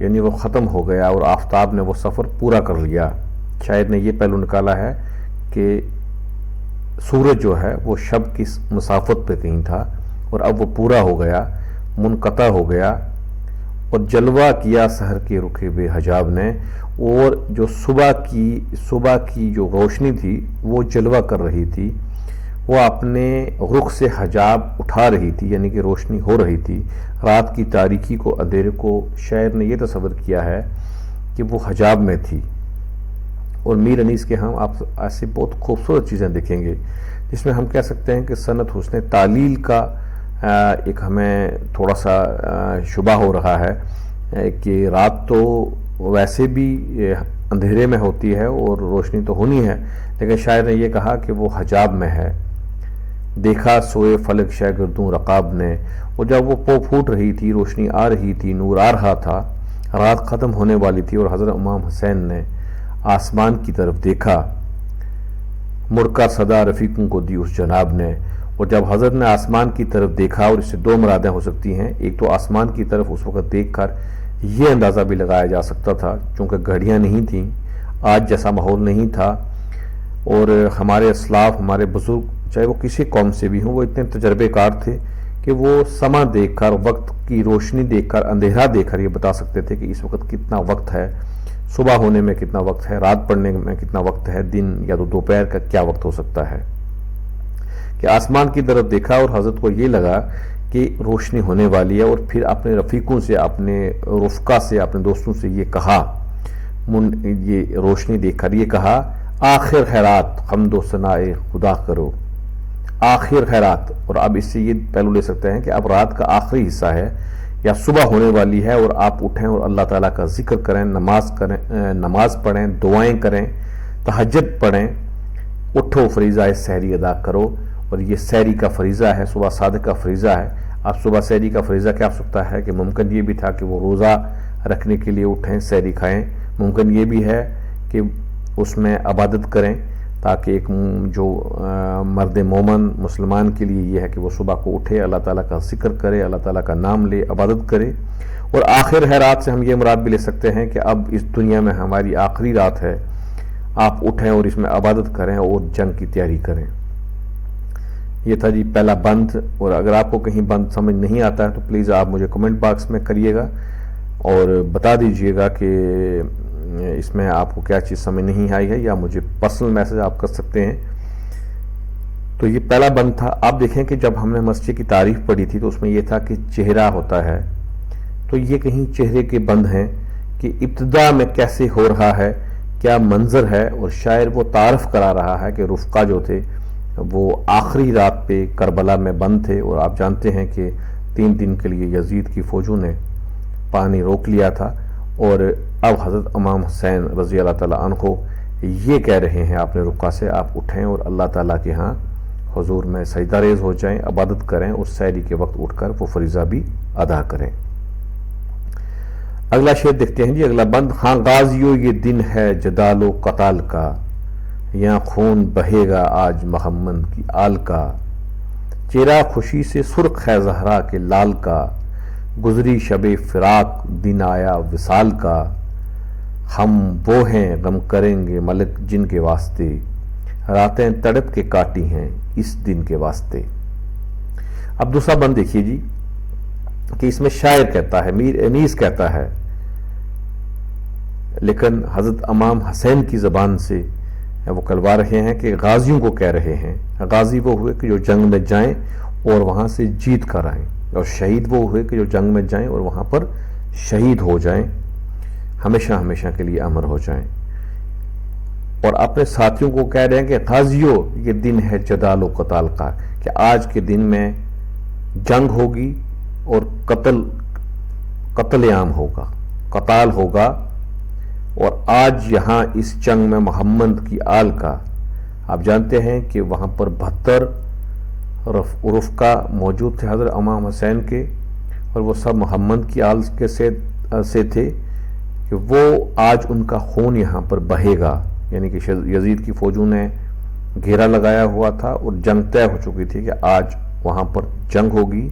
یعنی وہ ختم ہو گیا اور آفتاب نے وہ سفر پورا کر لیا۔ شاعر نے یہ پہلو نکالا ہے کہ سورج جو ہے وہ شب کی مسافت پہ کہیں تھا اور اب وہ پورا ہو گیا، منقطع ہو گیا، اور جلوہ کیا سحر کے رخ بے حجاب نے، اور جو صبح کی جو روشنی تھی وہ جلوہ کر رہی تھی، وہ اپنے رخ سے حجاب اٹھا رہی تھی، یعنی کہ روشنی ہو رہی تھی۔ رات کی تاریکی کو، اندھیرے کو شاعر نے یہ تصور کیا ہے کہ وہ حجاب میں تھی۔ اور میر انیس کے ہم آپ ایسی بہت خوبصورت چیزیں دیکھیں گے جس میں ہم کہہ سکتے ہیں کہ صنعت حسن تعلیل کا ایک ہمیں تھوڑا سا شبہ ہو رہا ہے کہ رات تو ویسے بھی اندھیرے میں ہوتی ہے اور روشنی تو ہونی ہے، لیکن شاعر نے یہ کہا کہ وہ حجاب میں ہے۔ دیکھا سوئے فلک شہ گردوں رقاب نے، اور جب وہ پھوٹ رہی تھی، روشنی آ رہی تھی، نور آ رہا تھا، رات ختم ہونے والی تھی، اور حضرت امام حسین نے آسمان کی طرف دیکھا، مڑ کر صدا رفیقوں کو دی اس جناب نے۔ اور جب حضرت نے آسمان کی طرف دیکھا، اور اس سے دو مرادیں ہو سکتی ہیں، ایک تو آسمان کی طرف اس وقت دیکھ کر یہ اندازہ بھی لگایا جا سکتا تھا چونکہ گھڑیاں نہیں تھیں، آج جیسا ماحول نہیں تھا، اور ہمارے اسلاف، ہمارے بزرگ چاہے وہ کسی قوم سے بھی ہوں، وہ اتنے تجربے کار تھے کہ وہ سما دیکھ کر، وقت کی روشنی دیکھ کر، اندھیرا دیکھ کر یہ بتا سکتے تھے کہ اس وقت کتنا وقت ہے، صبح ہونے میں کتنا وقت ہے، رات پڑنے میں کتنا وقت ہے، دن یا تو دوپہر کا کیا وقت ہو سکتا ہے۔ کہ آسمان کی طرف دیکھا اور حضرت کو یہ لگا کہ روشنی ہونے والی ہے، اور پھر اپنے رفیقوں سے، اپنے رفقا سے، اپنے دوستوں سے یہ کہا، یہ روشنی دیکھ کر یہ کہا، آخر خیرات حمد و ثناء خدا کرو، آخر خیرات۔ اور اب اس سے یہ پہلو لے سکتے ہیں کہ اب رات کا آخری حصہ ہے یا صبح ہونے والی ہے، اور آپ اٹھیں اور اللہ تعالیٰ کا ذکر کریں، نماز پڑھیں، دعائیں کریں، تہجد پڑھیں، اٹھو فریضہ سحری ادا کرو۔ اور یہ سحری کا فریضہ ہے، صبح صادق کا فریضہ ہے۔ اب صبح سحری کا فریضہ کیا ہو سکتا ہے کہ ممکن یہ بھی تھا کہ وہ روزہ رکھنے کے لیے اٹھیں، سحری کھائیں، ممکن یہ بھی ہے کہ اس میں عبادت کریں، تاکہ ایک جو مرد مومن مسلمان کے لیے یہ ہے کہ وہ صبح کو اٹھے، اللہ تعالیٰ کا ذکر کرے، اللہ تعالیٰ کا نام لے، عبادت کرے۔ اور آخر ہے رات سے ہم یہ مراد بھی لے سکتے ہیں کہ اب اس دنیا میں ہماری آخری رات ہے، آپ اٹھیں اور اس میں عبادت کریں اور جنگ کی تیاری کریں۔ یہ تھا جی پہلا بند، اور اگر آپ کو کہیں بند سمجھ نہیں آتا ہے تو پلیز آپ مجھے کمنٹ باکس میں کریے گا اور بتا دیجئے گا کہ اس میں آپ کو کیا چیز سمجھ نہیں آئی ہے، یا مجھے پرسنل میسج آپ کر سکتے ہیں۔ تو یہ پہلا بند تھا۔ آپ دیکھیں کہ جب ہم نے مسجد کی تعریف پڑھی تھی تو اس میں یہ تھا کہ چہرہ ہوتا ہے، تو یہ کہیں چہرے کے بند ہیں کہ ابتدا میں کیسے ہو رہا ہے، کیا منظر ہے، اور شاعر وہ تعارف کرا رہا ہے کہ رفقا جو تھے وہ آخری رات پہ کربلا میں بند تھے، اور آپ جانتے ہیں کہ 3 دن کے لیے یزید کی فوجوں نے پانی روک لیا تھا، اور اب حضرت امام حسین رضی اللہ تعالیٰ عنہ یہ کہہ رہے ہیں اپنے رفقا سے، آپ اٹھیں اور اللہ تعالیٰ کے ہاں حضور میں سجدہ ریز ہو جائیں، عبادت کریں، اور سحری کے وقت اٹھ کر وہ فریضہ بھی ادا کریں۔ اگلا شعر دیکھتے ہیں جی، اگلا بند، ہاں غازیو یہ دن ہے جدال و قتال کا، یہاں خون بہے گا آج محمد کی آل کا، چہرہ خوشی سے سرخ ہے زہرا کے لال کا، گزری شب فراق دن آیا وصال کا، ہم وہ ہیں غم کریں گے ملک جن کے واسطے، راتیں تڑپ کے کاٹی ہیں اس دن کے واسطے۔ اب دوسرا بند دیکھیے جی کہ اس میں شاعر کہتا ہے، میر انیس کہتا ہے، لیکن حضرت امام حسین کی زبان سے وہ کلوا رہے ہیں کہ غازیوں کو کہہ رہے ہیں۔ غازی وہ ہوئے کہ جو جنگ میں جائیں اور وہاں سے جیت کر آئیں، اور شہید وہ ہوئے کہ جو جنگ میں جائیں اور وہاں پر شہید ہو جائیں، ہمیشہ ہمیشہ کے لیے امر ہو جائیں۔ اور اپنے ساتھیوں کو کہہ رہے ہیں کہ غازیو یہ دن ہے جدال و قتال کا، کہ آج کے دن میں جنگ ہوگی اور قتل عام ہوگا، قتال ہوگا، اور آج یہاں اس جنگ میں محمد کی آل کا، آپ جانتے ہیں کہ وہاں پر 72 رفقا موجود تھے حضرت امام حسین کے، اور وہ سب محمد کی آل کے سے تھے، کہ وہ آج ان کا خون یہاں پر بہے گا، یعنی کہ یزید کی فوجوں نے گھیرا لگایا ہوا تھا اور جنگ طے ہو چکی تھی کہ آج وہاں پر جنگ ہوگی،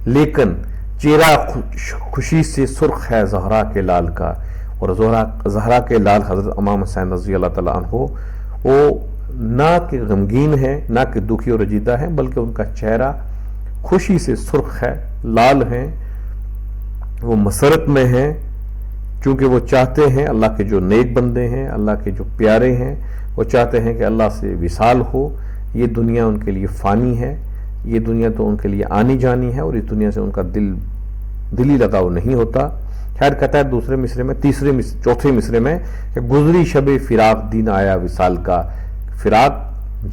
لیکن چہرہ خوشی سے سرخ ہے زہرا کے لال کا، اور زہرا کے لال حضرت امام حسین رضی اللہ تعالیٰ عنہ وہ نہ کہ غمگین ہیں، نہ کہ دکھی اور رنجیدہ ہیں، بلکہ ان کا چہرہ خوشی سے سرخ ہے، لال ہیں، وہ مسرت میں ہیں، چونکہ وہ چاہتے ہیں، اللہ کے جو نیک بندے ہیں، اللہ کے جو پیارے ہیں، وہ چاہتے ہیں کہ اللہ سے وصال ہو۔ یہ دنیا ان کے لیے فانی ہے، یہ دنیا تو ان کے لیے آنی جانی ہے، اور اس دنیا سے ان کا دلی لگاؤ نہیں ہوتا۔ خیر کہتا ہے دوسرے مصرے میں، چوتھے مصرے میں کہ گزری شب فراق دن آیا وصال کا، فراق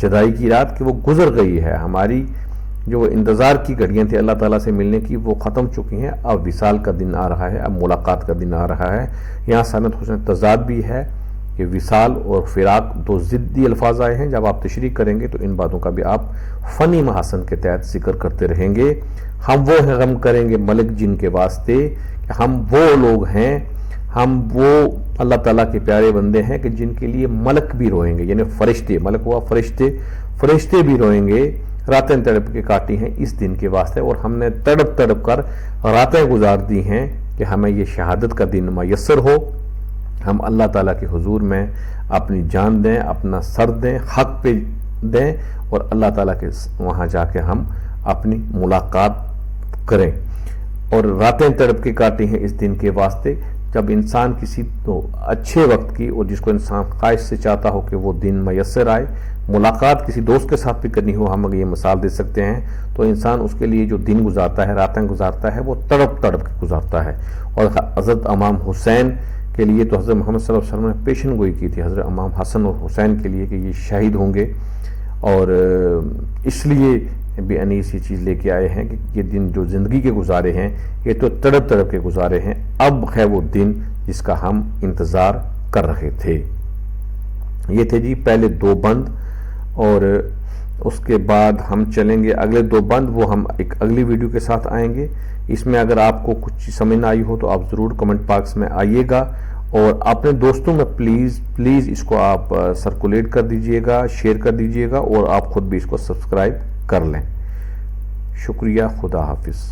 جدائی کی رات کہ وہ گزر گئی ہے، ہماری جو انتظار کی گھڑیاں تھیں اللہ تعالیٰ سے ملنے کی وہ ختم چکی ہیں، اب وصال کا دن آ رہا ہے، اب ملاقات کا دن آ رہا ہے۔ یہاں سند حسن تضاد بھی ہے کہ وصال اور فراق دو ضدی الفاظ آئے ہیں، جب آپ تشریح کریں گے تو ان باتوں کا بھی آپ فنی محاسن کے تحت ذکر کرتے رہیں گے۔ ہم وہ ہیں غم کریں گے ملک جن کے واسطے، کہ ہم وہ لوگ ہیں، ہم وہ اللہ تعالیٰ کے پیارے بندے ہیں کہ جن کے لیے ملک بھی روئیں گے، یعنی فرشتے، ملک ہوا فرشتے بھی روئیں گے، راتیں تڑپ کے کاٹی ہیں اس دن کے واسطے، اور ہم نے تڑپ تڑپ کر راتیں گزار دی ہیں کہ ہمیں یہ شہادت کا دن میسر ہو، ہم اللہ تعالیٰ کے حضور میں اپنی جان دیں، اپنا سر دیں، حق پہ دیں، اور اللہ تعالیٰ کے وہاں جا کے ہم اپنی ملاقات کریں۔ اور راتیں تڑپ کے کاٹی ہیں اس دن کے واسطے، جب انسان کسی تو اچھے وقت کی، اور جس کو انسان خواہش سے چاہتا ہو کہ وہ دن میسر آئے، ملاقات کسی دوست کے ساتھ بھی کرنی ہو، ہم اگر یہ مثال دے سکتے ہیں، تو انسان اس کے لیے جو دن گزارتا ہے، راتیں گزارتا ہے، وہ تڑپ تڑپ کے گزارتا ہے۔ اور حضرت امام حسین کے لیے تو حضرت محمد صلی اللہ علیہ وسلم نے پیشن گوئی کی تھی حضرت امام حسن اور حسین کے لیے کہ یہ شہید ہوں گے، اور اس لیے بھی انیس یہ چیز لے کے آئے ہیں کہ یہ دن جو زندگی کے گزارے ہیں یہ تو تڑپ تڑپ کے گزارے ہیں، اب ہے وہ دن جس کا ہم انتظار کر رہے تھے۔ یہ تھے جی پہلے دو بند، اور اس کے بعد ہم چلیں گے اگلے دو بند، وہ ہم ایک اگلی ویڈیو کے ساتھ آئیں گے۔ اس میں اگر آپ کو کچھ چیز سمجھ نہ آئی ہو تو آپ ضرور کمنٹ باکس میں آئیے گا، اور اپنے دوستوں میں پلیز اس کو آپ سرکولیٹ کر دیجئے گا، شیئر کر دیجئے گا، اور آپ خود بھی اس کو سبسکرائب کر لیں۔ شکریہ، خدا حافظ۔